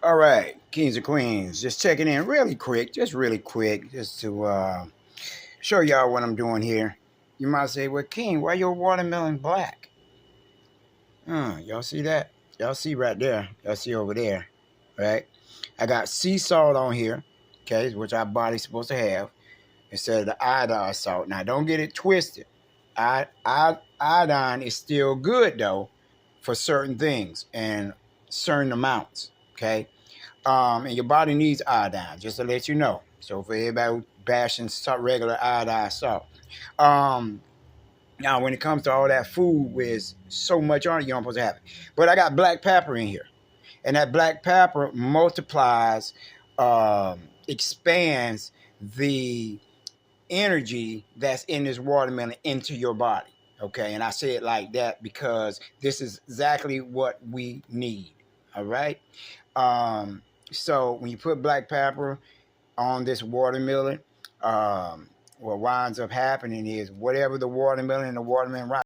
All right, kings and queens, just checking in really quick, just to show y'all what I'm doing here. You might say, well, King, why your watermelon black? Y'all see that? Y'all see right there. Y'all see over there, right? I got sea salt on here, okay, which our body's supposed to have, instead of the iodine salt. Now, don't get it twisted. Iodine is still good, though, for certain things and certain amounts, okay? And your body needs iodine, just to let you know. So for everybody bashing regular iodine salt. Now when it comes to all that food with so much on it, you don't supposed to have it. But I got black pepper in here. And that black pepper multiplies, expands the energy that's in this watermelon into your body. Okay, and I say it like that because this is exactly what we need. All right. So when you put black pepper on this watermelon, what winds up happening is whatever the watermelon and the watermelon rice